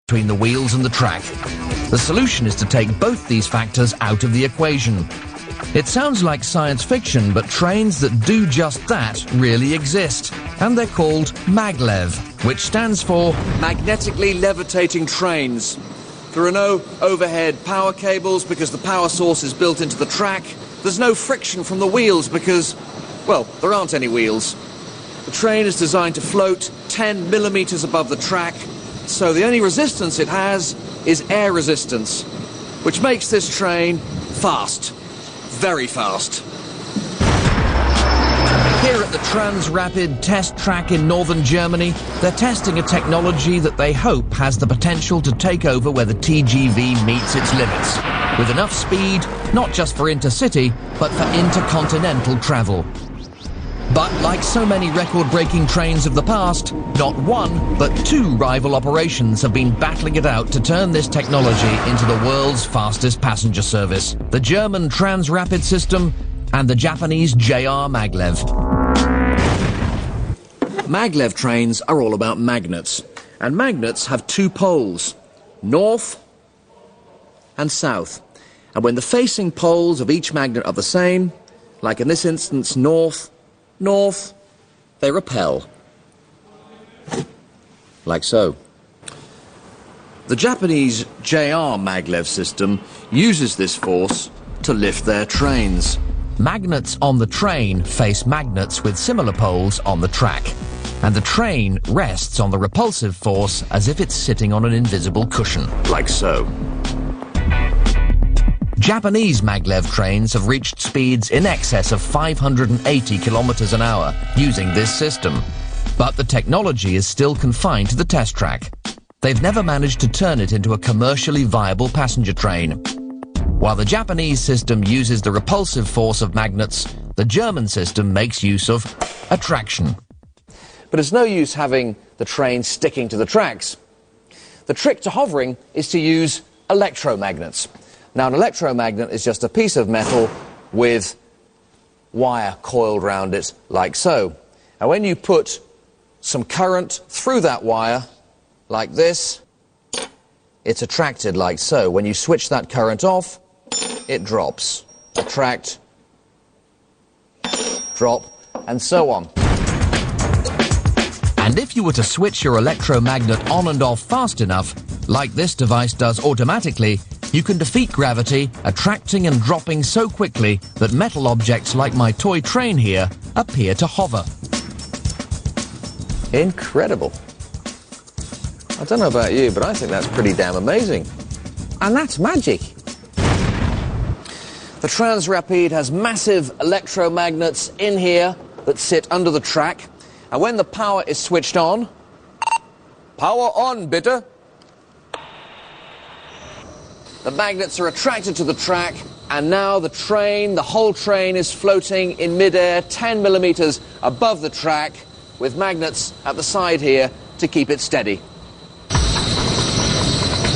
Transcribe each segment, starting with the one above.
between the wheels and the track. The solution is to take both these factors out of the equation. It sounds like science fiction, but trains that do just that really exist, and they're called Maglev, which stands for magnetically levitating trains. There are no overhead power cables because the power source is built into the track. There's no friction from the wheels because, well, there aren't any wheels. The train is designed to float 10 millimeters above the track, so the only resistance it has is air resistance, which makes this train fast. Very fast. Here at the Transrapid test track in northern Germany, they're testing a technology that they hope has the potential to take over where the TGV meets its limits, with enough speed, not just for intercity, but for intercontinental travel. But like so many record-breaking trains of the past, not one, but two rival operations have been battling it out to turn this technology into the world's fastest passenger service. The German Transrapid system and the Japanese JR Maglev. Maglev trains are all about magnets, and magnets have two poles, north and south. And when the facing poles of each magnet are the same, like in this instance north, north, they repel. Like so. The Japanese JR Maglev system uses this force to lift their trains. Magnets on the train face magnets with similar poles on the track, and the train rests on the repulsive force as if it's sitting on an invisible cushion. Like so. Japanese maglev trains have reached speeds in excess of 580 kilometers an hour using this system. But the technology is still confined to the test track. They've never managed to turn it into a commercially viable passenger train. While the Japanese system uses the repulsive force of magnets, the German system makes use of attraction. But it's no use having the train sticking to the tracks. The trick to hovering is to use electromagnets. Now, an electromagnet is just a piece of metal with wire coiled round it, like so. And when you put some current through that wire, like this, it's attracted like so. When you switch that current off, it drops. Attract, drop, and so on. And if you were to switch your electromagnet on and off fast enough, like this device does automatically, you can defeat gravity, attracting and dropping so quickly that metal objects like my toy train here appear to hover. Incredible. I don't know about you, but I think that's pretty damn amazing. And that's magic. The Transrapid has massive electromagnets in here that sit under the track. And when the power is switched on, power on, bitte. The magnets are attracted to the track, and now the train, the whole train, is floating in midair 10 millimeters above the track with magnets at the side here to keep it steady.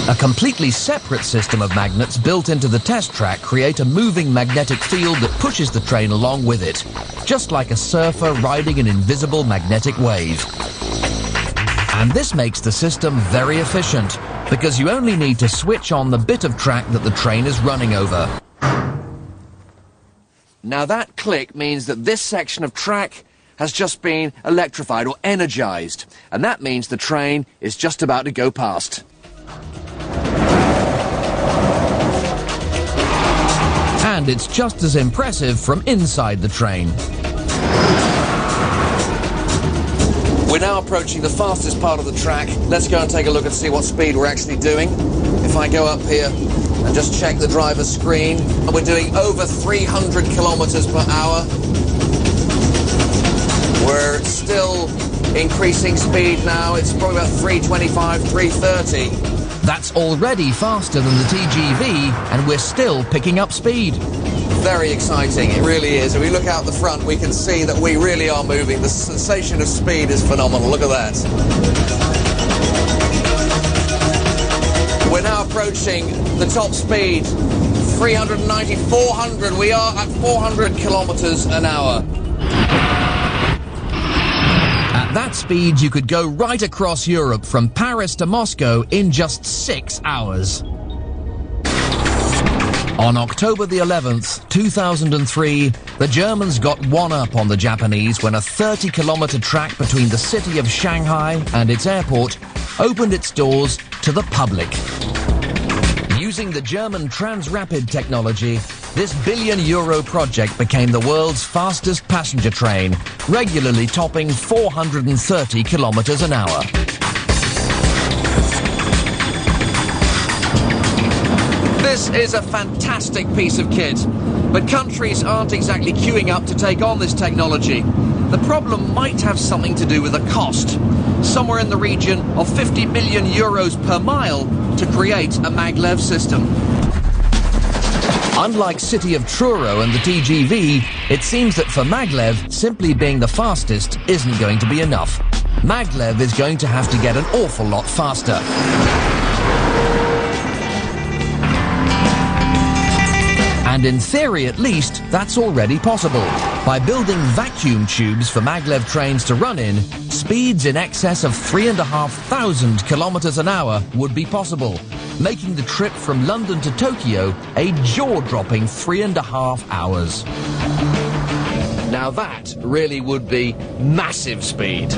A completely separate system of magnets built into the test track create a moving magnetic field that pushes the train along with it, just like a surfer riding an invisible magnetic wave. And this makes the system very efficient, because you only need to switch on the bit of track that the train is running over. Now that click means that this section of track has just been electrified or energized, and that means the train is just about to go past. And it's just as impressive from inside the train. We're now approaching the fastest part of the track. Let's go and take a look and see what speed we're actually doing. If I go up here and just check the driver's screen, and we're doing over 300 kilometers per hour. We're still increasing speed now. It's probably about 325, 330. That's already faster than the TGV, and we're still picking up speed. Very exciting, it really is. If we look out the front, we can see that we really are moving. The sensation of speed is phenomenal. Look at that. We're now approaching the top speed, 390, 400. We are at 400 kilometers an hour. At that speed, you could go right across Europe from Paris to Moscow in just 6 hours. On October the 11th, 2003, the Germans got one up on the Japanese when a 30-kilometer track between the city of Shanghai and its airport opened its doors to the public. Using the German Transrapid technology, this billion-euro project became the world's fastest passenger train, regularly topping 430 kilometers an hour. This is a fantastic piece of kit, but countries aren't exactly queuing up to take on this technology. The problem might have something to do with the cost, somewhere in the region of 50 million euros per mile to create a Maglev system. Unlike City of Truro and the TGV, it seems that for Maglev, simply being the fastest isn't going to be enough. Maglev is going to have to get an awful lot faster. And in theory, at least, that's already possible. By building vacuum tubes for Maglev trains to run in, speeds in excess of 3,500 kilometers an hour would be possible, making the trip from London to Tokyo a jaw-dropping 3.5 hours. Now that really would be massive speed.